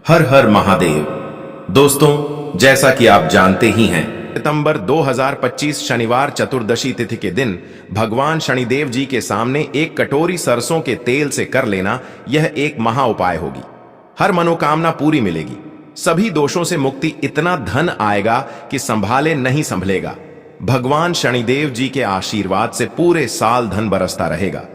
हर हर महादेव। दोस्तों, जैसा कि आप जानते ही हैं, सितंबर 2025 शनिवार चतुर्दशी तिथि के दिन भगवान शनिदेव जी के सामने एक कटोरी सरसों के तेल से कर लेना यह एक महा उपाय होगी। हर मनोकामना पूरी मिलेगी, सभी दोषों से मुक्ति, इतना धन आएगा कि संभाले नहीं संभलेगा। भगवान शनिदेव जी के आशीर्वाद से पूरे साल धन बरसता रहेगा।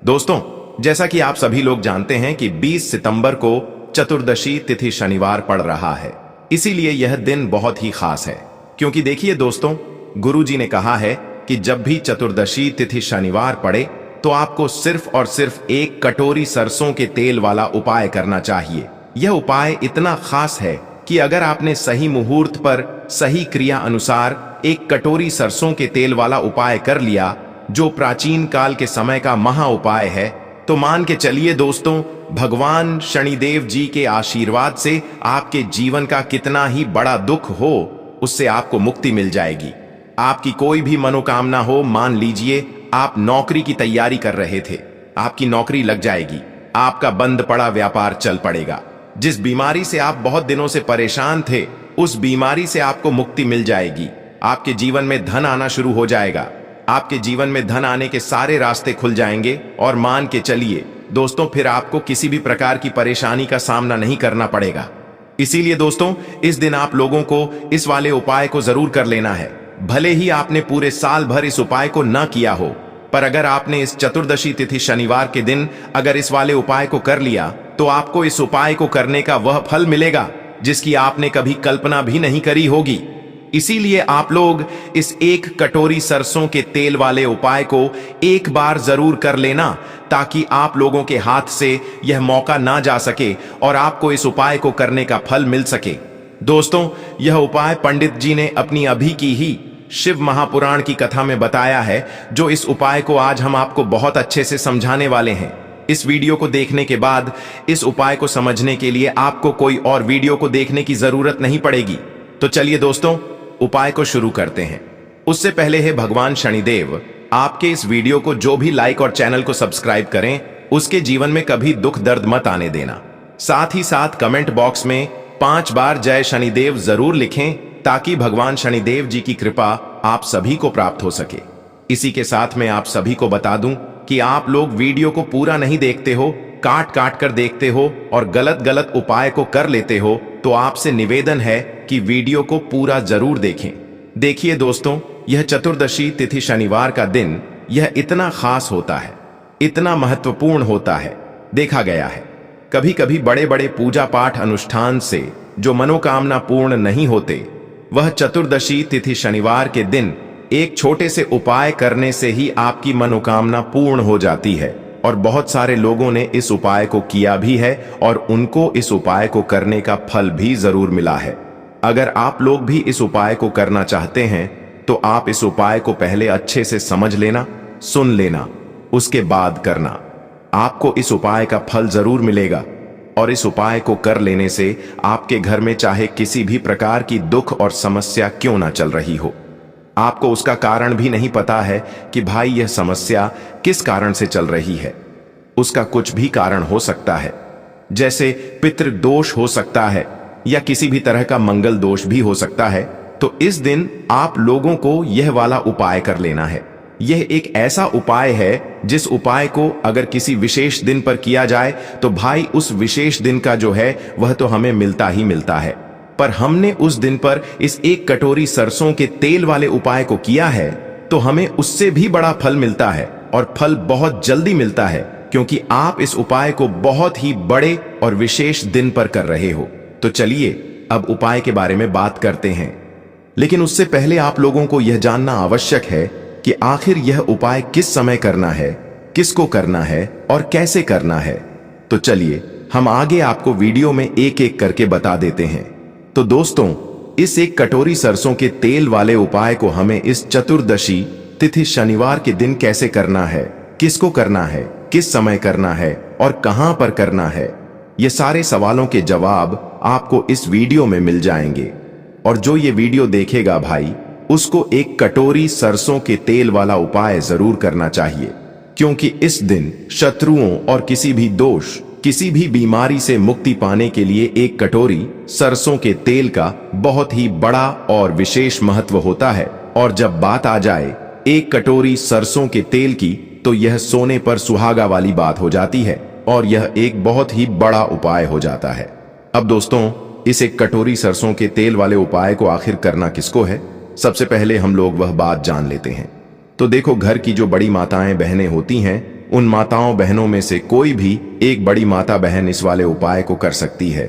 दोस्तों, जैसा कि आप सभी लोग जानते हैं कि 20 सितंबर को चतुर्दशी तिथि शनिवार पड़ रहा है, इसीलिए यह दिन बहुत ही खास है। क्योंकि देखिए दोस्तों, गुरु जी ने कहा है कि जब भी चतुर्दशी तिथि शनिवार पड़े तो आपको सिर्फ और सिर्फ एक कटोरी सरसों के तेल वाला उपाय करना चाहिए। यह उपाय इतना खास है कि अगर आपने सही मुहूर्त पर सही क्रिया अनुसार एक कटोरी सरसों के तेल वाला उपाय कर लिया, जो प्राचीन काल के समय का महा उपाय है, तो मान के चलिए दोस्तों, भगवान शनिदेव जी के आशीर्वाद से आपके जीवन का कितना ही बड़ा दुख हो, उससे आपको मुक्ति मिल जाएगी। आपकी कोई भी मनोकामना हो, मान लीजिए आप नौकरी की तैयारी कर रहे थे, आपकी नौकरी लग जाएगी, आपका बंद पड़ा व्यापार चल पड़ेगा। जिस बीमारी से आप बहुत दिनों से परेशान थे, उस बीमारी से आपको मुक्ति मिल जाएगी। आपके जीवन में धन आना शुरू हो जाएगा, आपके जीवन में धन आने के सारे रास्ते खुल जाएंगे और मान के चलिए दोस्तों, फिर आपको किसी भी प्रकार की परेशानी का सामना नहीं करना पड़ेगा। इसीलिए दोस्तों, इस दिन आप लोगों को इस वाले उपाय को जरूर कर लेना है। भले ही आपने पूरे साल भर इस उपाय को ना किया हो, पर अगर आपने इस चतुर्दशी तिथि शनिवार के दिन अगर इस वाले उपाय को कर लिया, तो आपको इस उपाय को करने का वह फल मिलेगा जिसकी आपने कभी कल्पना भी नहीं करी होगी। इसीलिए आप लोग इस एक कटोरी सरसों के तेल वाले उपाय को एक बार जरूर कर लेना, ताकि आप लोगों के हाथ से यह मौका ना जा सके और आपको इस उपाय को करने का फल मिल सके। दोस्तों, यह उपाय पंडित जी ने अपनी अभी की ही शिव महापुराण की कथा में बताया है, जो इस उपाय को आज हम आपको बहुत अच्छे से समझाने वाले हैं। इस वीडियो को देखने के बाद इस उपाय को समझने के लिए आपको कोई और वीडियो को देखने की जरूरत नहीं पड़ेगी। तो चलिए दोस्तों, उपाय को शुरू करते हैं। उससे पहले है भगवान शनिदेव आपके इस वीडियो को जो भी लाइक और चैनल को सब्सक्राइब करें, उसके जीवन में कभी दुख दर्द मत आने देना। साथ ही साथ कमेंट बॉक्स में 5 बार जय शनिदेव जरूर लिखें, ताकि भगवान शनिदेव जी की कृपा आप सभी को प्राप्त हो सके। इसी के साथ मैं आप सभी को बता दूं कि आप लोग वीडियो को पूरा नहीं देखते हो, काट काट कर देखते हो और गलत गलत उपाय को कर लेते हो, तो आपसे निवेदन है कि वीडियो को पूरा जरूर देखें। देखिए दोस्तों, यह चतुर्दशी तिथि शनिवार का दिन यह इतना खास होता है, इतना महत्वपूर्ण होता है। देखा गया है कभी कभी बड़े बड़े पूजा पाठ अनुष्ठान से जो मनोकामना पूर्ण नहीं होते, वह चतुर्दशी तिथि शनिवार के दिन एक छोटे से उपाय करने से ही आपकी मनोकामना पूर्ण हो जाती है। और बहुत सारे लोगों ने इस उपाय को किया भी है और उनको इस उपाय को करने का फल भी जरूर मिला है। अगर आप लोग भी इस उपाय को करना चाहते हैं, तो आप इस उपाय को पहले अच्छे से समझ लेना, सुन लेना, उसके बाद करना। आपको इस उपाय का फल जरूर मिलेगा। और इस उपाय को कर लेने से आपके घर में चाहे किसी भी प्रकार की दुख और समस्या क्यों ना चल रही हो, आपको उसका कारण भी नहीं पता है कि भाई यह समस्या किस कारण से चल रही है। उसका कुछ भी कारण हो सकता है, जैसे पितृदोष हो सकता है या किसी भी तरह का मंगल दोष भी हो सकता है। तो इस दिन आप लोगों को यह वाला उपाय कर लेना है। यह एक ऐसा उपाय है जिस उपाय को अगर किसी विशेष दिन पर किया जाए, तो भाई उस विशेष दिन का जो है वह तो हमें मिलता ही मिलता है। पर हमने उस दिन पर इस एक कटोरी सरसों के तेल वाले उपाय को किया है, तो हमें उससे भी बड़ा फल मिलता है और फल बहुत जल्दी मिलता है, क्योंकि आप इस उपाय को बहुत ही बड़े और विशेष दिन पर कर रहे हो। तो चलिए अब उपाय के बारे में बात करते हैं। लेकिन उससे पहले आप लोगों को यह जानना आवश्यक है कि आखिर यह उपाय किस समय करना है, किसको करना है और कैसे करना है। तो चलिए हम आगे आपको वीडियो में एक एक करके बता देते हैं। तो दोस्तों, इस एक कटोरी सरसों के तेल वाले उपाय को हमें इस चतुर्दशी तिथि शनिवार के दिन कैसे करना है, किसको करना है, किस समय करना है और कहां पर करना है, ये सारे सवालों के जवाब आपको इस वीडियो में मिल जाएंगे। और जो ये वीडियो देखेगा भाई, उसको एक कटोरी सरसों के तेल वाला उपाय जरूर करना चाहिए, क्योंकि इस दिन शत्रुओं और किसी भी दोष किसी भी बीमारी से मुक्ति पाने के लिए एक कटोरी सरसों के तेल का बहुत ही बड़ा और विशेष महत्व होता है। और जब बात आ जाए एक कटोरी सरसों के तेल की, तो यह सोने पर सुहागा वाली बात हो जाती है और यह एक बहुत ही बड़ा उपाय हो जाता है। अब दोस्तों, इस एक कटोरी सरसों के तेल वाले उपाय को आखिर करना किसको है, सबसे पहले हम लोग वह बात जान लेते हैं। तो देखो, घर की जो बड़ी माताएं बहनें होती हैं, उन माताओं बहनों में से कोई भी एक बड़ी माता बहन इस वाले उपाय को कर सकती है।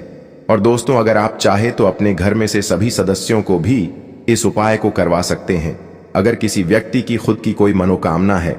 और दोस्तों, अगर आप चाहे तो अपने घर में से सभी सदस्यों को भी इस उपाय को करवा सकते हैं। अगर किसी व्यक्ति की खुद की कोई मनोकामना है,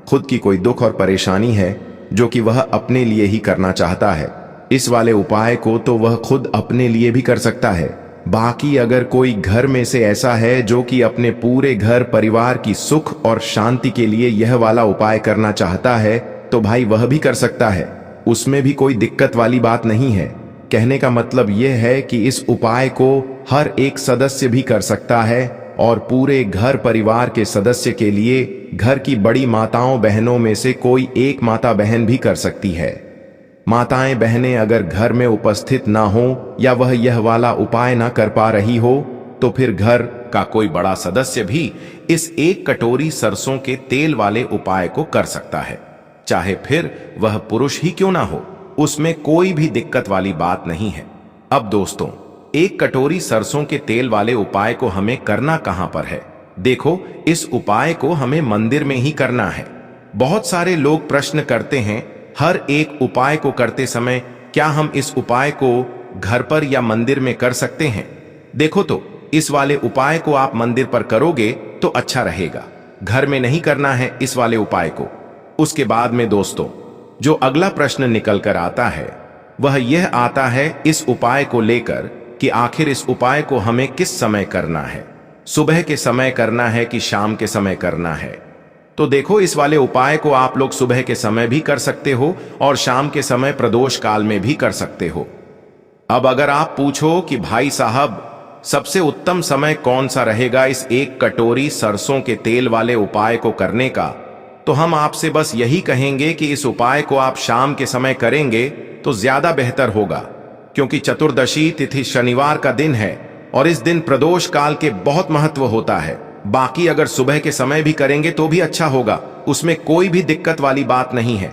खुद की कोई दुख और परेशानी है जो कि वह अपने लिए ही करना चाहता है, इस वाले उपाय को तो वह खुद अपने लिए भी कर सकता है। बाकी अगर कोई घर में से ऐसा है जो कि अपने पूरे घर परिवार की सुख और शांति के लिए यह वाला उपाय करना चाहता है, तो भाई वह भी कर सकता है। उसमें भी कोई दिक्कत वाली बात नहीं है। कहने का मतलब यह है कि इस उपाय को हर एक सदस्य भी कर सकता है और पूरे घर परिवार के सदस्य के लिए घर की बड़ी माताओं बहनों में से कोई एक माता बहन भी कर सकती है। माताएं बहनें अगर घर में उपस्थित ना हो या वह यह वाला उपाय ना कर पा रही हो, तो फिर घर का कोई बड़ा सदस्य भी इस एक कटोरी सरसों के तेल वाले उपाय को कर सकता है, चाहे फिर वह पुरुष ही क्यों ना हो। उसमें कोई भी दिक्कत वाली बात नहीं है। अब दोस्तों, एक कटोरी सरसों के तेल वाले उपाय को हमें करना कहां पर है? देखो, इस उपाय को हमें मंदिर में ही करना है। बहुत सारे लोग प्रश्न करते हैं, हर एक उपाय को करते समय क्या हम इस उपाय को घर पर या मंदिर में कर सकते हैं? देखो, तो इस वाले उपाय को आप मंदिर पर करोगे तो अच्छा रहेगा, घर में नहीं करना है इस वाले उपाय को। उसके बाद में दोस्तों, जो अगला प्रश्न निकल कर आता है वह यह आता है इस उपाय को लेकर कि आखिर इस उपाय को हमें किस समय करना है, सुबह के समय करना है कि शाम के समय करना है? तो देखो, इस वाले उपाय को आप लोग सुबह के समय भी कर सकते हो और शाम के समय प्रदोष काल में भी कर सकते हो। अब अगर आप पूछो कि भाई साहब सबसे उत्तम समय कौन सा रहेगा इस एक कटोरी सरसों के तेल वाले उपाय को करने का, तो हम आपसे बस यही कहेंगे कि इस उपाय को आप शाम के समय करेंगे तो ज्यादा बेहतर होगा, क्योंकि चतुर्दशी तिथि शनिवार का दिन है और इस दिन प्रदोष काल के बहुत महत्व होता है। बाकी अगर सुबह के समय भी करेंगे तो भी अच्छा होगा, उसमें कोई भी दिक्कत वाली बात नहीं है।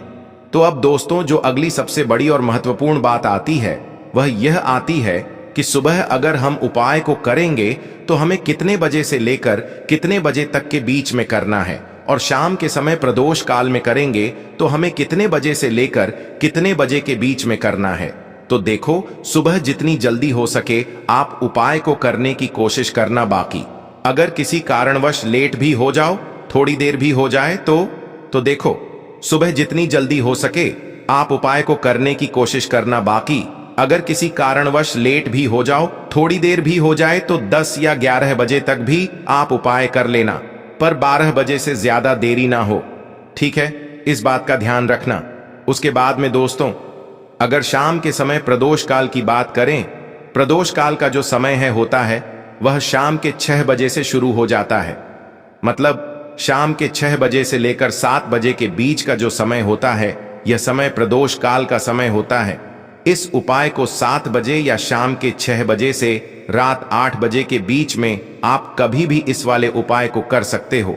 तो अब दोस्तों, जो अगली सबसे बड़ी और महत्वपूर्ण बात आती है वह यह आती है कि सुबह अगर हम उपाय को करेंगे तो हमें कितने बजे से लेकर कितने बजे तक के बीच में करना है, और शाम के समय प्रदोष काल में करेंगे तो हमें कितने बजे से लेकर कितने बजे के बीच में करना है। तो देखो, सुबह जितनी जल्दी हो सके आप उपाय को करने की कोशिश करना। बाकी अगर किसी कारणवश लेट भी हो जाओ, थोड़ी देर भी हो जाए तो देखो, सुबह जितनी जल्दी हो सके आप उपाय को करने की कोशिश करना। बाकी अगर किसी कारणवश लेट भी हो जाओ, थोड़ी देर भी हो जाए, तो 10 या 11 बजे तक भी आप उपाय कर लेना, पर 12 बजे से ज्यादा देरी ना हो, ठीक है? इस बात का ध्यान रखना। उसके बाद में दोस्तों, अगर शाम के समय प्रदोष काल की बात करें, प्रदोष काल का जो समय है होता है वह शाम के 6 बजे से शुरू हो जाता है। मतलब शाम के 6 बजे से लेकर 7 बजे के बीच का जो समय होता है, यह समय प्रदोष काल का समय होता है। इस उपाय को 7 बजे या शाम के 6 बजे से रात 8 बजे के बीच में आप कभी भी इस वाले उपाय को कर सकते हो,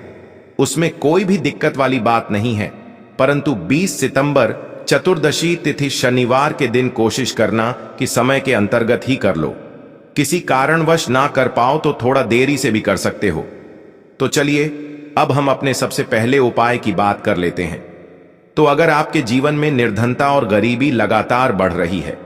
उसमें कोई भी दिक्कत वाली बात नहीं है। परंतु 20 सितंबर चतुर्दशी तिथि शनिवार के दिन कोशिश करना कि समय के अंतर्गत ही कर लो। किसी कारणवश ना कर पाओ तो थोड़ा देरी से भी कर सकते हो। तो चलिए, अब हम अपने सबसे पहले उपाय की बात कर लेते हैं। तो अगर आपके जीवन में निर्धनता और गरीबी लगातार बढ़ रही है,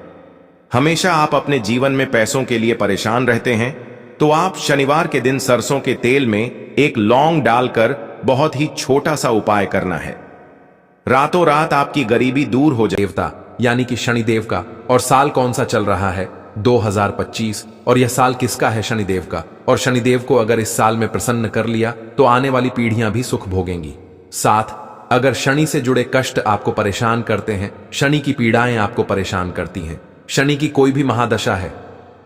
हमेशा आप अपने जीवन में पैसों के लिए परेशान रहते हैं, तो आप शनिवार के दिन सरसों के तेल में एक लौंग डालकर बहुत ही छोटा सा उपाय करना है। रातों रात आपकी गरीबी दूर हो जाए। देवता यानी कि शनिदेव का। और साल कौन सा चल रहा है? 2025। और यह साल किसका है? शनिदेव का। और शनिदेव को अगर इस साल में प्रसन्न कर लिया तो आने वाली पीढ़ियां भी सुख भोगेंगी। साथ अगर शनि से जुड़े कष्ट आपको परेशान करते हैं, शनि की पीड़ाएं आपको परेशान करती हैं, शनि की कोई भी महादशा है,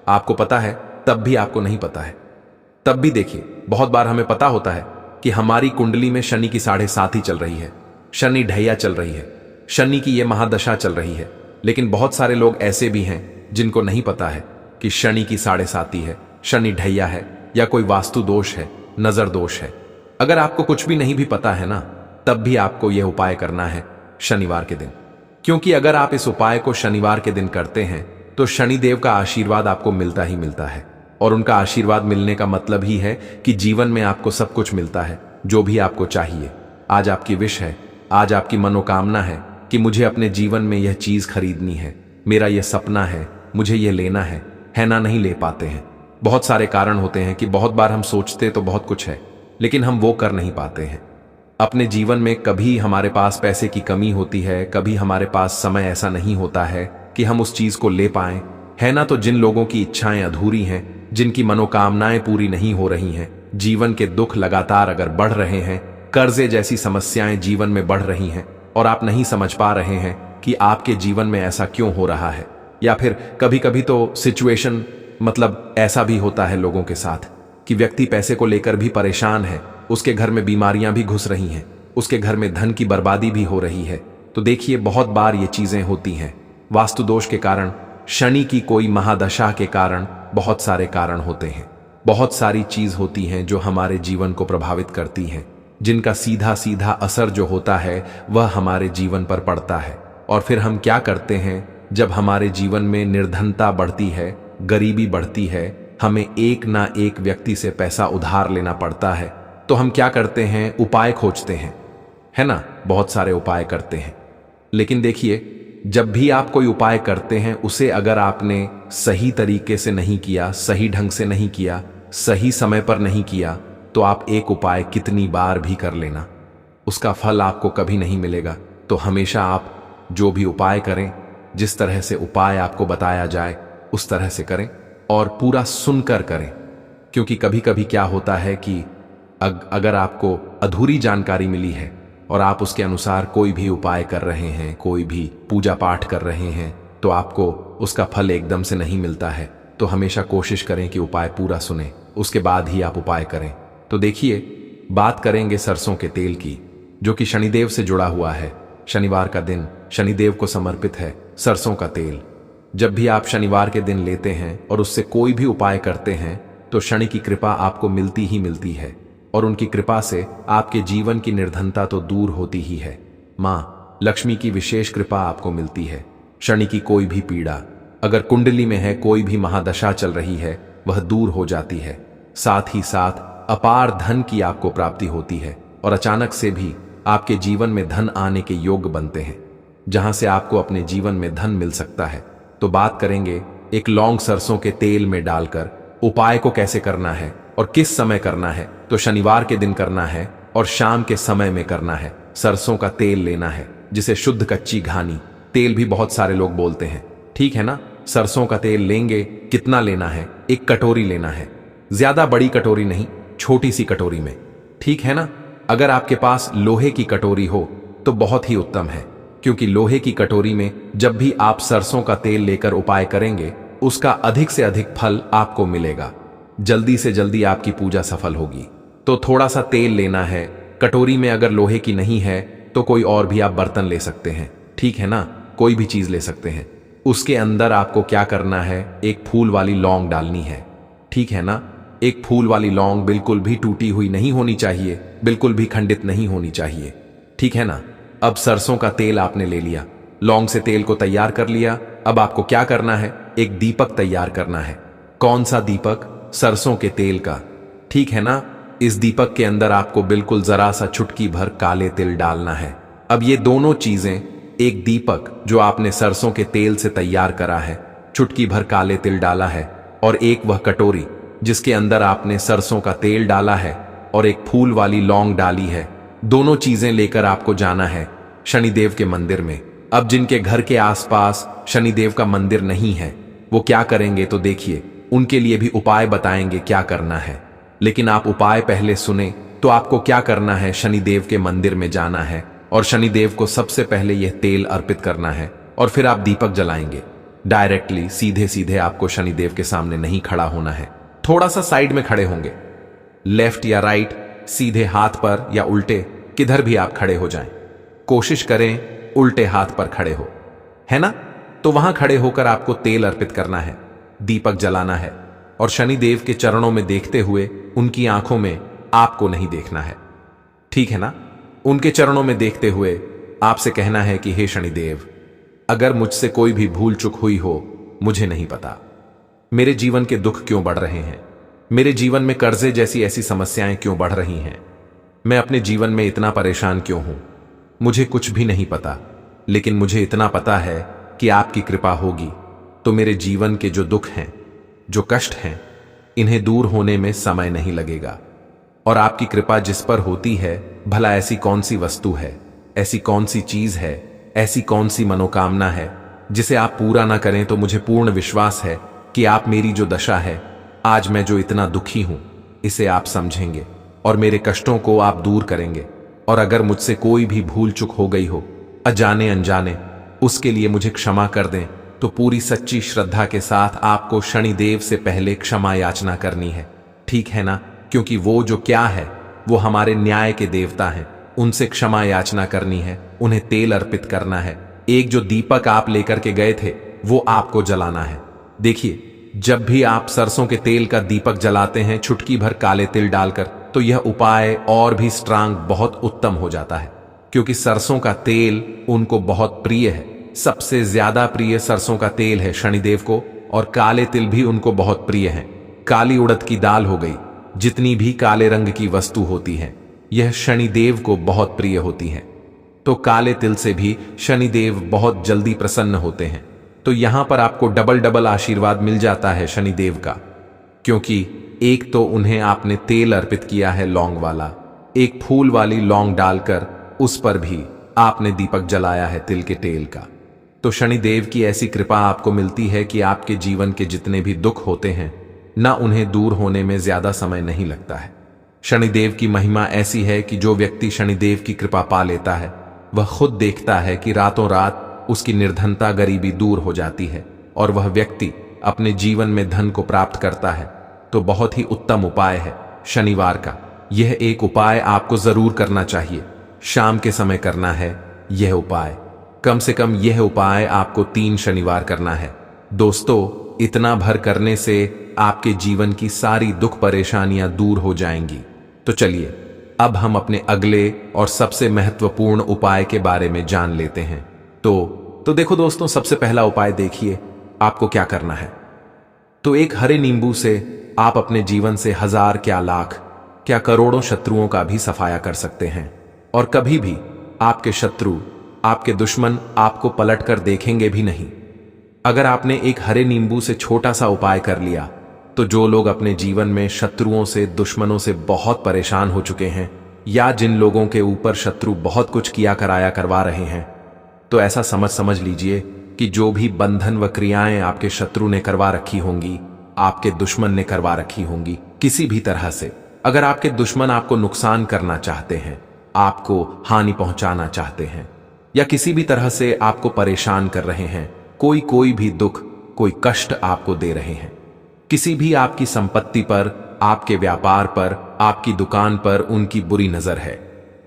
आपको पता है तब भी आपको नहीं पता है, तब भी देखिए, बहुत बार हमें पता होता है कि हमारी कुंडली में शनि की 7.5 ही चल रही है, शनि ढैया चल रही है, शनि की यह महादशा चल रही है, लेकिन बहुत सारे लोग ऐसे भी हैं जिनको नहीं पता है कि शनि की 7.5 है, शनि ढैया है, या कोई वास्तु दोष है, नजर दोष है। अगर आपको कुछ भी नहीं भी पता है ना, तब भी आपको यह उपाय करना है शनिवार के दिन, क्योंकि अगर आप इस उपाय को शनिवार के दिन करते हैं तो शनिदेव का आशीर्वाद आपको मिलता ही मिलता है। और उनका आशीर्वाद मिलने का मतलब ही है कि जीवन में आपको सब कुछ मिलता है जो भी आपको चाहिए। आज आपकी विश है, आज आपकी मनोकामना है कि मुझे अपने जीवन में यह चीज खरीदनी है, मेरा यह सपना है, मुझे यह लेना है ना, नहीं ले पाते हैं। बहुत सारे कारण होते हैं कि बहुत बार हम सोचते तो बहुत कुछ है, लेकिन हम वो कर नहीं पाते हैं। अपने जीवन में कभी हमारे पास पैसे की कमी होती है, कभी हमारे पास समय ऐसा नहीं होता है कि हम उस चीज को ले पाएं, है ना। तो जिन लोगों की इच्छाएं अधूरी हैं, जिनकी मनोकामनाएं पूरी नहीं हो रही हैं, जीवन के दुख लगातार अगर बढ़ रहे हैं, कर्जे जैसी समस्याएं जीवन में बढ़ रही हैं और आप नहीं समझ पा रहे हैं कि आपके जीवन में ऐसा क्यों हो रहा है, या फिर कभी कभी तो सिचुएशन मतलब ऐसा भी होता है लोगों के साथ कि व्यक्ति पैसे को लेकर भी परेशान है, उसके घर में बीमारियां भी घुस रही हैं, उसके घर में धन की बर्बादी भी हो रही है। तो देखिए, बहुत बार ये चीजें होती हैं वास्तु दोष के कारण, शनि की कोई महादशा के कारण, बहुत सारे कारण होते हैं। बहुत सारी चीज होती हैं जो हमारे जीवन को प्रभावित करती हैं, जिनका सीधा सीधा असर जो होता है वह हमारे जीवन पर पड़ता है। और फिर हम क्या करते हैं, जब हमारे जीवन में निर्धनता बढ़ती है, गरीबी बढ़ती है, हमें एक ना एक व्यक्ति से पैसा उधार लेना पड़ता है, तो हम क्या करते हैं, उपाय खोजते हैं, है ना। बहुत सारे उपाय करते हैं, लेकिन देखिए, जब भी आप कोई उपाय करते हैं उसे अगर आपने सही तरीके से नहीं किया, सही ढंग से नहीं किया, सही समय पर नहीं किया, तो आप एक उपाय कितनी बार भी कर लेना, उसका फल आपको कभी नहीं मिलेगा। तो हमेशा आप जो भी उपाय करें, जिस तरह से उपाय आपको बताया जाए उस तरह से करें और पूरा सुनकर करें। क्योंकि कभी कभी क्या होता है कि अगर आपको अधूरी जानकारी मिली है और आप उसके अनुसार कोई भी उपाय कर रहे हैं, कोई भी पूजा पाठ कर रहे हैं, तो आपको उसका फल एकदम से नहीं मिलता है। तो हमेशा कोशिश करें कि उपाय पूरा सुने, उसके बाद ही आप उपाय करें। तो देखिए, बात करेंगे सरसों के तेल की, जो कि शनिदेव से जुड़ा हुआ है। शनिवार का दिन शनिदेव को समर्पित है। सरसों का तेल जब भी आप शनिवार के दिन लेते हैं और उससे कोई भी उपाय करते हैं, तो शनि की कृपा आपको मिलती ही मिलती है, और उनकी कृपा से आपके जीवन की निर्धनता तो दूर होती ही है। मां लक्ष्मी की विशेष कृपा आपको मिलती है। शनि की कोई भी पीड़ा अगर कुंडली में है, कोई भी महादशा चल रही है, वह दूर हो जाती है। साथ ही साथ अपार धन की आपको प्राप्ति होती है और अचानक से भी आपके जीवन में धन आने के योग्य बनते हैं, जहां से आपको अपने जीवन में धन मिल सकता है। तो बात करेंगे एक लौंग सरसों के तेल में डालकर उपाय को कैसे करना है और किस समय करना है। तो शनिवार के दिन करना है और शाम के समय में करना है। सरसों का तेल लेना है, जिसे शुद्ध कच्ची घानी तेल भी बहुत सारे लोग बोलते हैं, ठीक है ना। सरसों का तेल लेंगे, कितना लेना है, 1 कटोरी लेना है, ज्यादा बड़ी कटोरी नहीं, छोटी सी कटोरी में, ठीक है ना। अगर आपके पास लोहे की कटोरी हो तो बहुत ही उत्तम है, क्योंकि लोहे की कटोरी में जब भी आप सरसों का तेल लेकर उपाय करेंगे, उसका अधिक से अधिक फल आपको मिलेगा, जल्दी से जल्दी आपकी पूजा सफल होगी। तो थोड़ा सा तेल लेना है, कटोरी में अगर लोहे की नहीं है तो कोई और भी आप बर्तन ले सकते हैं, ठीक है ना, कोई भी चीज ले सकते हैं। उसके अंदर आपको क्या करना है, एक फूल वाली लौंग डालनी है, ठीक है ना। एक फूल वाली लौंग बिल्कुल भी टूटी हुई नहीं होनी चाहिए, बिल्कुल भी खंडित नहीं होनी चाहिए, ठीक है ना। अब सरसों का तेल आपने ले लिया, लौंग से तेल को तैयार कर लिया। अब आपको क्या करना है, एक दीपक तैयार करना है। कौन सा दीपक, सरसों के तेल का, ठीक है ना। इस दीपक के अंदर आपको बिल्कुल जरा सा चुटकी भर काले तिल डालना है। अब ये दोनों चीजें, एक दीपक जो आपने सरसों के तेल से तैयार करा है, चुटकी भर काले तिल डाला है, और एक वह कटोरी जिसके अंदर आपने सरसों का तेल डाला है और एक फूल वाली लौंग डाली है, दोनों चीजें लेकर आपको जाना है शनिदेव के मंदिर में। अब जिनके घर के आसपास शनिदेव का मंदिर नहीं है, वो क्या करेंगे, तो देखिए, उनके लिए भी उपाय बताएंगे क्या करना है। लेकिन आप उपाय पहले सुने, तो आपको क्या करना है, शनिदेव के मंदिर में जाना है और शनिदेव को सबसे पहले यह तेल अर्पित करना है, और फिर आप दीपक जलाएंगे। डायरेक्टली सीधे सीधे आपको शनिदेव के सामने नहीं खड़ा होना है, थोड़ा सा साइड में खड़े होंगे, लेफ्ट या राइट, सीधे हाथ पर या उल्टे, किधर भी आप खड़े हो जाएं। कोशिश करें उल्टे हाथ पर खड़े हो, है ना। तो वहां खड़े होकर आपको तेल अर्पित करना है, दीपक जलाना है और शनिदेव के चरणों में देखते हुए उनकी आंखों में आपको नहीं देखना है। ठीक है ना? उनके चरणों में देखते हुए आपसे कहना है कि हे शनिदेव, अगर मुझसे कोई भी भूल चूक हुई हो, मुझे नहीं पता। मेरे जीवन के दुख क्यों बढ़ रहे हैं? मेरे जीवन में कर्जे जैसी ऐसी समस्याएं क्यों बढ़ रही हैं? मैं अपने जीवन में इतना परेशान क्यों हूं? मुझे कुछ भी नहीं पता, लेकिन मुझे इतना पता है कि आपकी कृपा होगी तो मेरे जीवन के जो दुख हैं, जो कष्ट हैं, इन्हें दूर होने में समय नहीं लगेगा। और आपकी कृपा जिस पर होती है, भला ऐसी कौन सी वस्तु है, ऐसी कौन सी चीज है, ऐसी कौन सी मनोकामना है जिसे आप पूरा ना करें? तो मुझे पूर्ण विश्वास है कि आप मेरी जो दशा है, आज मैं जो इतना दुखी हूं, इसे आप समझेंगे और मेरे कष्टों को आप दूर करेंगे। और अगर मुझसे कोई भी भूल चूक हो गई हो, अजाने अनजाने, उसके लिए मुझे क्षमा कर दें। तो पूरी सच्ची श्रद्धा के साथ आपको शनिदेव से पहले क्षमा याचना करनी है। ठीक है ना? क्योंकि वो जो क्या है, वो हमारे न्याय के देवता हैं। उनसे क्षमा याचना करनी है, उन्हें तेल अर्पित करना है। एक जो दीपक आप लेकर के गए थे, वो आपको जलाना है। देखिए, जब भी आप सरसों के तेल का दीपक जलाते हैं चुटकी भर काले तिल डालकर, तो यह उपाय और भी स्ट्रांग, बहुत उत्तम हो जाता है। क्योंकि सरसों का तेल उनको बहुत प्रिय है। सबसे ज्यादा प्रिय सरसों का तेल है शनिदेव को, और काले तिल भी उनको बहुत प्रिय हैं। काली उड़द की दाल हो गई, जितनी भी काले रंग की वस्तु होती है, यह शनिदेव को बहुत प्रिय होती है। तो काले तिल से भी शनिदेव बहुत जल्दी प्रसन्न होते हैं। तो यहां पर आपको डबल डबल आशीर्वाद मिल जाता है शनिदेव का, क्योंकि एक तो उन्हें आपने तेल अर्पित किया है लौंग वाला, एक फूल वाली लौंग डालकर उस पर भी आपने दीपक जलाया है तिल के तेल का। तो शनिदेव की ऐसी कृपा आपको मिलती है कि आपके जीवन के जितने भी दुख होते हैं ना, उन्हें दूर होने में ज्यादा समय नहीं लगता है। शनिदेव की महिमा ऐसी है कि जो व्यक्ति शनिदेव की कृपा पा लेता है, वह खुद देखता है कि रातों रात उसकी निर्धनता, गरीबी दूर हो जाती है और वह व्यक्ति अपने जीवन में धन को प्राप्त करता है। तो बहुत ही उत्तम उपाय है शनिवार का। यह एक उपाय आपको जरूर करना चाहिए। शाम के समय करना है यह उपाय। कम से कम यह उपाय आपको 3 शनिवार करना है। दोस्तों, इतना भर करने से आपके जीवन की सारी दुख परेशानियां दूर हो जाएंगी। तो चलिए, अब हम अपने अगले और सबसे महत्वपूर्ण उपाय के बारे में जान लेते हैं। तो देखो दोस्तों, सबसे पहला उपाय देखिए, आपको क्या करना है। तो एक हरे नींबू से आप अपने जीवन से 1000 क्या लाख क्या करोड़ों शत्रुओं का भी सफाया कर सकते हैं। और कभी भी आपके शत्रु, आपके दुश्मन आपको पलटकर देखेंगे भी नहीं। अगर आपने एक हरे नींबू से छोटा सा उपाय कर लिया, तो जो लोग अपने जीवन में शत्रुओं से, दुश्मनों से बहुत परेशान हो चुके हैं, या जिन लोगों के ऊपर शत्रु बहुत कुछ किया कराया करवा रहे हैं, तो ऐसा समझ लीजिए कि जो भी बंधन व क्रियाएं आपके शत्रु ने करवा रखी होंगी, आपके दुश्मन ने करवा रखी होंगी, किसी भी तरह से अगर आपके दुश्मन आपको नुकसान करना चाहते हैं, आपको हानि पहुंचाना चाहते हैं, या किसी भी तरह से आपको परेशान कर रहे हैं, कोई भी दुख, कोई कष्ट आपको दे रहे हैं, किसी भी आपकी संपत्ति पर, आपके व्यापार पर, आपकी दुकान पर उनकी बुरी नजर है,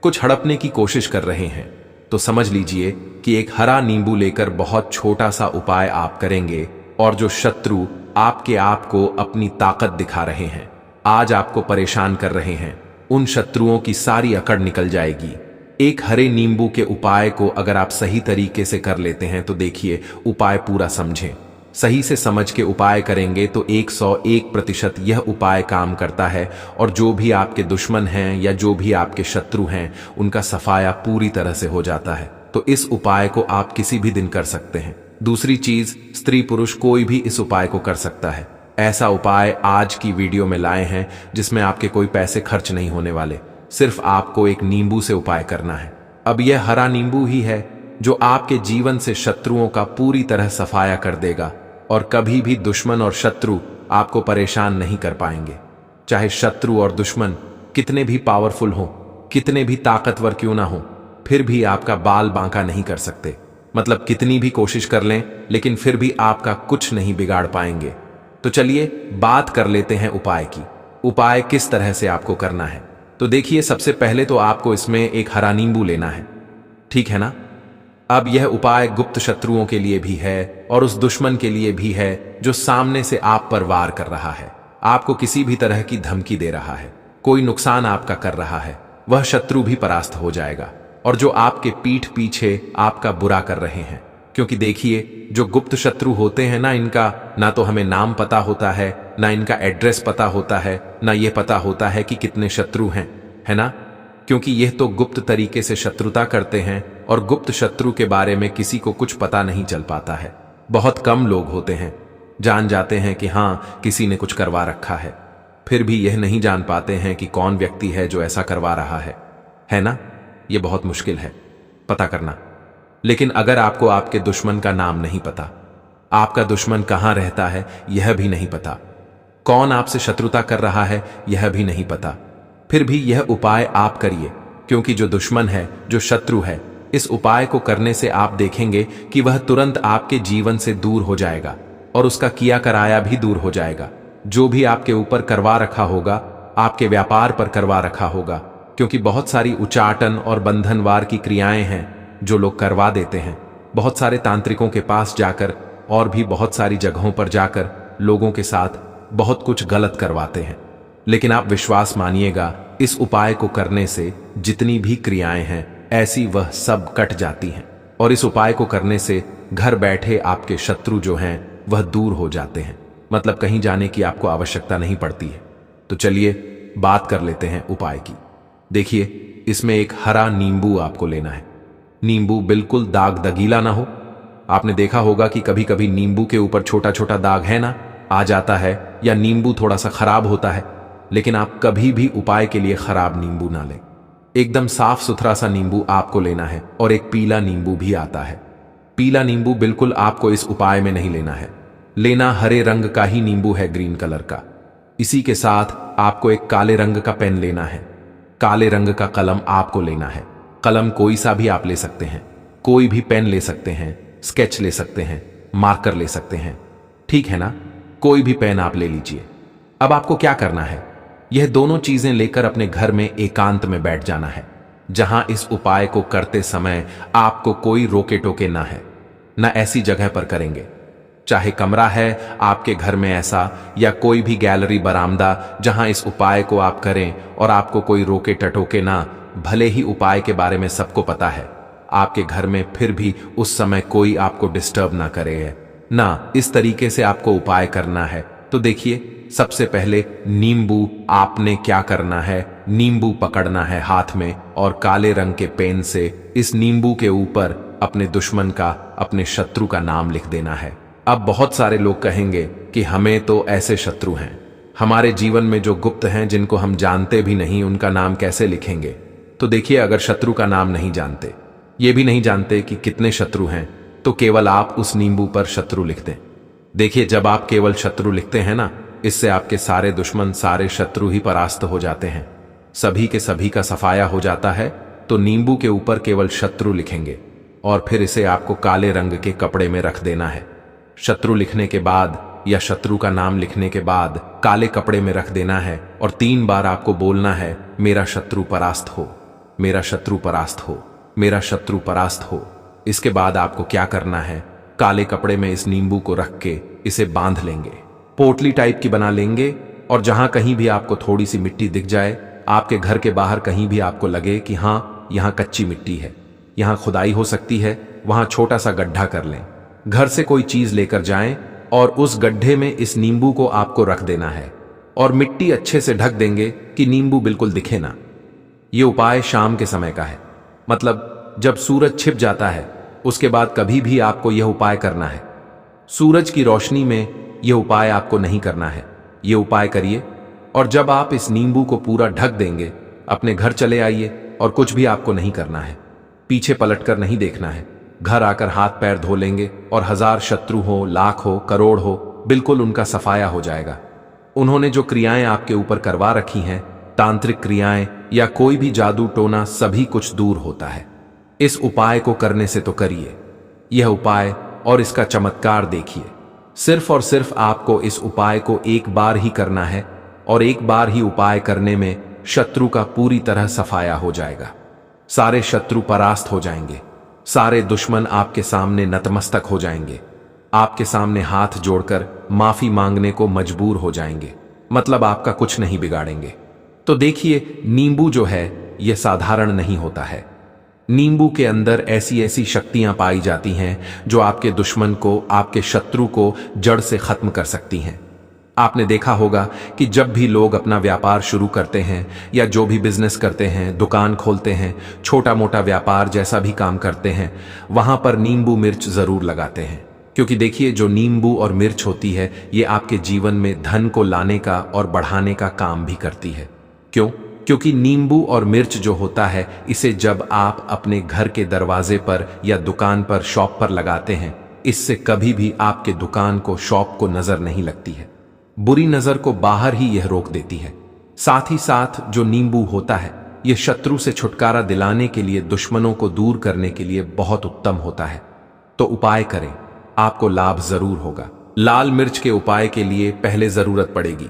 कुछ हड़पने की कोशिश कर रहे हैं, तो समझ लीजिए कि एक हरा नींबू लेकर बहुत छोटा सा उपाय आप करेंगे, और जो शत्रु आपके आप को अपनी ताकत दिखा रहे हैं, आज आपको परेशान कर रहे हैं, उन शत्रुओं की सारी अकड़ निकल जाएगी। एक हरे नींबू के उपाय को अगर आप सही तरीके से कर लेते हैं, तो देखिए, उपाय पूरा समझें। सही से समझ के उपाय करेंगे तो 101% यह उपाय काम करता है, और जो भी आपके दुश्मन हैं या जो भी आपके शत्रु हैं, उनका सफाया पूरी तरह से हो जाता है। तो इस उपाय को आप किसी भी दिन कर सकते हैं। दूसरी चीज, स्त्री पुरुष कोई भी इस उपाय को कर सकता है। ऐसा उपाय आज की वीडियो में लाए हैं जिसमें आपके कोई पैसे खर्च नहीं होने वाले, सिर्फ आपको एक नींबू से उपाय करना है। अब यह हरा नींबू ही है जो आपके जीवन से शत्रुओं का पूरी तरह सफाया कर देगा, और कभी भी दुश्मन और शत्रु आपको परेशान नहीं कर पाएंगे। चाहे शत्रु और दुश्मन कितने भी पावरफुल हों, कितने भी ताकतवर क्यों ना हो, फिर भी आपका बाल बांका नहीं कर सकते। मतलब कितनी भी कोशिश कर लें, लेकिन फिर भी आपका कुछ नहीं बिगाड़ पाएंगे। तो चलिए बात कर लेते हैं उपाय की। उपाय किस तरह से आपको करना है, तो देखिए, सबसे पहले तो आपको इसमें एक हरा नींबू लेना है, ठीक है ना। अब यह उपाय गुप्त शत्रुओं के लिए भी है और उस दुश्मन के लिए भी है जो सामने से आप पर वार कर रहा है, आपको किसी भी तरह की धमकी दे रहा है, कोई नुकसान आपका कर रहा है। वह शत्रु भी परास्त हो जाएगा। और जो आपके पीठ पीछे आपका बुरा कर रहे हैं, क्योंकि देखिए जो गुप्त शत्रु होते हैं ना, इनका ना तो हमें नाम पता होता है, ना इनका एड्रेस पता होता है, ना ये पता होता है कि कितने शत्रु हैं, है ना? क्योंकि यह तो गुप्त तरीके से शत्रुता करते हैं और गुप्त शत्रु के बारे में किसी को कुछ पता नहीं चल पाता है। बहुत कम लोग होते हैं जान जाते हैं कि हाँ किसी ने कुछ करवा रखा है, फिर भी यह नहीं जान पाते हैं कि कौन व्यक्ति है जो ऐसा करवा रहा है ना? यह बहुत मुश्किल है पता करना। लेकिन अगर आपको आपके दुश्मन का नाम नहीं पता, आपका दुश्मन कहां रहता है यह भी नहीं पता, कौन आपसे शत्रुता कर रहा है यह भी नहीं पता, फिर भी यह उपाय आप करिए, क्योंकि जो दुश्मन है, जो शत्रु है, इस उपाय को करने से आप देखेंगे कि वह तुरंत आपके जीवन से दूर हो जाएगा और उसका किया कराया भी दूर हो जाएगा। जो भी आपके ऊपर करवा रखा होगा, आपके व्यापार पर करवा रखा होगा, क्योंकि बहुत सारी उचाटन और बंधनवार की क्रियाएं हैं जो लोग करवा देते हैं। बहुत सारे तांत्रिकों के पास जाकर और भी बहुत सारी जगहों पर जाकर लोगों के साथ बहुत कुछ गलत करवाते हैं। लेकिन आप विश्वास मानिएगा, इस उपाय को करने से जितनी भी क्रियाएं हैं ऐसी वह सब कट जाती हैं और इस उपाय को करने से घर बैठे आपके शत्रु जो हैं वह दूर हो जाते हैं। मतलब कहीं जाने की आपको आवश्यकता नहीं पड़ती है। तो चलिए बात कर लेते हैं उपाय की। देखिए, इसमें एक हरा नींबू आपको लेना है। नींबू बिल्कुल दाग दगीला ना हो। आपने देखा होगा कि कभी कभी नींबू के ऊपर छोटा छोटा दाग है ना, आ जाता है, या नींबू थोड़ा सा खराब होता है। लेकिन आप कभी भी उपाय के लिए खराब नींबू ना लें। एकदम साफ सुथरा सा नींबू आपको लेना है। और एक पीला नींबू भी आता है। पीला नींबू बिल्कुल आपको इस उपाय में नहीं लेना है। लेना हरे रंग का ही नींबू है, ग्रीन कलर का। इसी के साथ आपको एक काले रंग का पेन लेना है। काले रंग का कलम आपको लेना है। कलम कोई सा भी आप ले सकते हैं, कोई भी पेन ले सकते हैं, स्केच ले सकते हैं, मार्कर ले सकते हैं, ठीक है ना? कोई भी पेन आप ले लीजिए। अब आपको क्या करना है, यह दोनों चीजें लेकर अपने घर में एकांत में बैठ जाना है, जहां इस उपाय को करते समय आपको कोई रोके टोके ना है। ना ऐसी जगह पर करेंगे, चाहे कमरा है आपके घर में ऐसा, या कोई भी गैलरी बरामदा जहां इस उपाय को आप करें और आपको कोई रोके टटोके ना। भले ही उपाय के बारे में सबको पता है आपके घर में, फिर भी उस समय कोई आपको डिस्टर्ब ना करे ना। इस तरीके से आपको उपाय करना है। तो देखिए, सबसे पहले नींबू आपने क्या करना है, नींबू पकड़ना है हाथ में और काले रंग के पेन से इस नींबू के ऊपर अपने दुश्मन का, अपने शत्रु का नाम लिख देना है। अब बहुत सारे लोग कहेंगे कि हमें तो ऐसे शत्रु हैं, हमारे जीवन में जो गुप्त हैं, जिनको हम जानते भी नहीं, उनका नाम कैसे लिखेंगे? तो देखिए, अगर शत्रु का नाम नहीं जानते, ये भी नहीं जानते कि कितने शत्रु हैं, तो केवल आप उस नींबू पर शत्रु लिख दें। देखिए, जब आप केवल शत्रु लिखते हैं ना, इससे आपके सारे दुश्मन, सारे शत्रु ही परास्त हो जाते हैं, सभी के सभी का सफाया हो जाता है। तो नींबू के ऊपर केवल शत्रु लिखेंगे और फिर इसे आपको काले रंग के कपड़े में रख देना है। शत्रु लिखने के बाद या शत्रु का नाम लिखने के बाद काले कपड़े में रख देना है और 3 बार आपको बोलना है, मेरा शत्रु परास्त हो, मेरा शत्रु परास्त हो, मेरा शत्रु परास्त हो। इसके बाद आपको क्या करना है, काले कपड़े में इस नींबू को रख के इसे बांध लेंगे, पोटली टाइप की बना लेंगे। और जहां कहीं भी आपको थोड़ी सी मिट्टी दिख जाए, आपके घर के बाहर कहीं भी आपको लगे कि हाँ यहां कच्ची मिट्टी है, यहां खुदाई हो सकती है, वहां छोटा सा गड्ढा कर लें। घर से कोई चीज लेकर जाएं और उस गड्ढे में इस नींबू को आपको रख देना है और मिट्टी अच्छे से ढक देंगे कि नींबू बिल्कुल दिखे ना। यह उपाय शाम के समय का है, मतलब जब सूरज छिप जाता है उसके बाद कभी भी आपको यह उपाय करना है। सूरज की रोशनी में यह उपाय आपको नहीं करना है। यह उपाय करिए और जब आप इस नींबू को पूरा ढक देंगे, अपने घर चले आइए और कुछ भी आपको नहीं करना है, पीछे पलटकर नहीं देखना है। घर आकर हाथ पैर धो लेंगे और 1000 शत्रु हो, लाख हो, करोड़ हो, बिल्कुल उनका सफाया हो जाएगा। उन्होंने जो क्रियाएं आपके ऊपर करवा रखी हैं, तांत्रिक क्रियाएं या कोई भी जादू टोना, सभी कुछ दूर होता है। इस उपाय को करने से तो करिए यह उपाय और इसका चमत्कार देखिए। सिर्फ और सिर्फ आपको इस उपाय को एक बार ही करना है और एक बार ही उपाय करने में शत्रु का पूरी तरह सफाया हो जाएगा, सारे शत्रु परास्त हो जाएंगे। सारे दुश्मन आपके सामने नतमस्तक हो जाएंगे, आपके सामने हाथ जोड़कर माफी मांगने को मजबूर हो जाएंगे, मतलब आपका कुछ नहीं बिगाड़ेंगे। तो देखिए, नींबू जो है यह साधारण नहीं होता है। नींबू के अंदर ऐसी ऐसी शक्तियां पाई जाती हैं जो आपके दुश्मन को, आपके शत्रु को जड़ से खत्म कर सकती हैं। आपने देखा होगा कि जब भी लोग अपना व्यापार शुरू करते हैं या जो भी बिजनेस करते हैं, दुकान खोलते हैं, छोटा मोटा व्यापार जैसा भी काम करते हैं, वहां पर नींबू मिर्च जरूर लगाते हैं। क्योंकि देखिए, जो नींबू और मिर्च होती है ये आपके जीवन में धन को लाने का और बढ़ाने का काम भी करती है। क्यों? क्योंकि नींबू और मिर्च जो होता है, इसे जब आप अपने घर के दरवाजे पर या दुकान पर, शॉप पर लगाते हैं, इससे कभी भी आपके दुकान को, शॉप को नजर नहीं लगती है। बुरी नजर को बाहर ही यह रोक देती है। साथ ही साथ जो नींबू होता है यह शत्रु से छुटकारा दिलाने के लिए, दुश्मनों को दूर करने के लिए बहुत उत्तम होता है। तो उपाय करें, आपको लाभ जरूर होगा। लाल मिर्च के उपाय के लिए पहले जरूरत पड़ेगी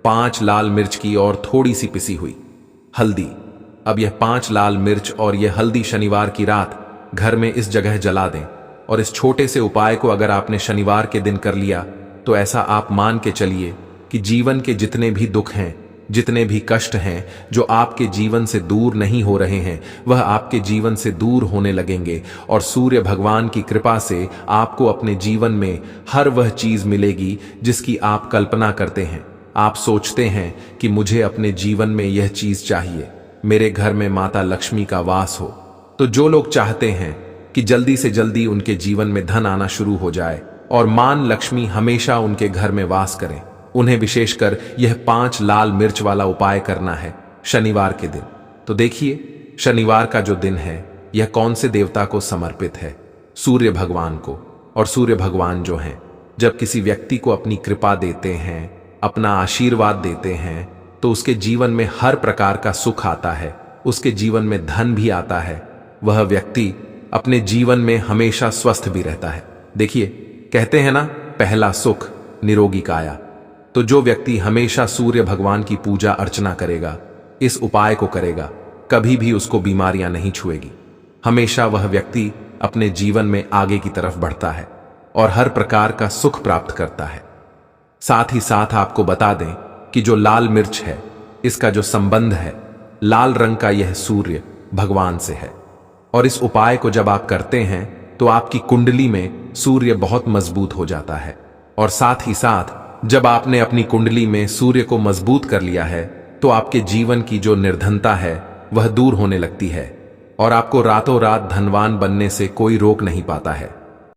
5 लाल मिर्च की और थोड़ी सी पिसी हुई हल्दी। अब यह 5 लाल मिर्च और यह हल्दी शनिवार की रात घर में इस जगह जला दें। और इस छोटे से उपाय को अगर आपने शनिवार के दिन कर लिया तो ऐसा आप मान के चलिए कि जीवन के जितने भी दुख हैं, जितने भी कष्ट हैं जो आपके जीवन से दूर नहीं हो रहे हैं, वह आपके जीवन से दूर होने लगेंगे। और सूर्य भगवान की कृपा से आपको अपने जीवन में हर वह चीज मिलेगी जिसकी आप कल्पना करते हैं। आप सोचते हैं कि मुझे अपने जीवन में यह चीज चाहिए, मेरे घर में माता लक्ष्मी का वास हो। तो जो लोग चाहते हैं कि जल्दी से जल्दी उनके जीवन में धन आना शुरू हो जाए और मान लक्ष्मी हमेशा उनके घर में वास करें, उन्हें विशेषकर यह 5 लाल मिर्च वाला उपाय करना है शनिवार के दिन। तो देखिए, शनिवार का जो दिन है यह कौन से देवता को समर्पित है? सूर्य भगवान को। और सूर्य भगवान जो हैं, जब किसी व्यक्ति को अपनी कृपा देते हैं, अपना आशीर्वाद देते हैं, तो उसके जीवन में हर प्रकार का सुख आता है, उसके जीवन में धन भी आता है। वह व्यक्ति अपने जीवन में हमेशा स्वस्थ भी रहता है। देखिए, कहते हैं ना, पहला सुख निरोगी काया। तो जो व्यक्ति हमेशा सूर्य भगवान की पूजा अर्चना करेगा, इस उपाय को करेगा, कभी भी उसको बीमारियां नहीं छुएगी। हमेशा वह व्यक्ति अपने जीवन में आगे की तरफ बढ़ता है और हर प्रकार का सुख प्राप्त करता है। साथ ही साथ आपको बता दें कि जो लाल मिर्च है, इसका जो संबंध है लाल रंग का, यह सूर्य भगवान से है। और इस उपाय को जब आप करते हैं तो आपकी कुंडली में सूर्य बहुत मजबूत हो जाता है। और साथ ही साथ जब आपने अपनी कुंडली में सूर्य को मजबूत कर लिया है तो आपके जीवन की जो निर्धनता है वह दूर होने लगती है और आपको रातों रात धनवान बनने से कोई रोक नहीं पाता है।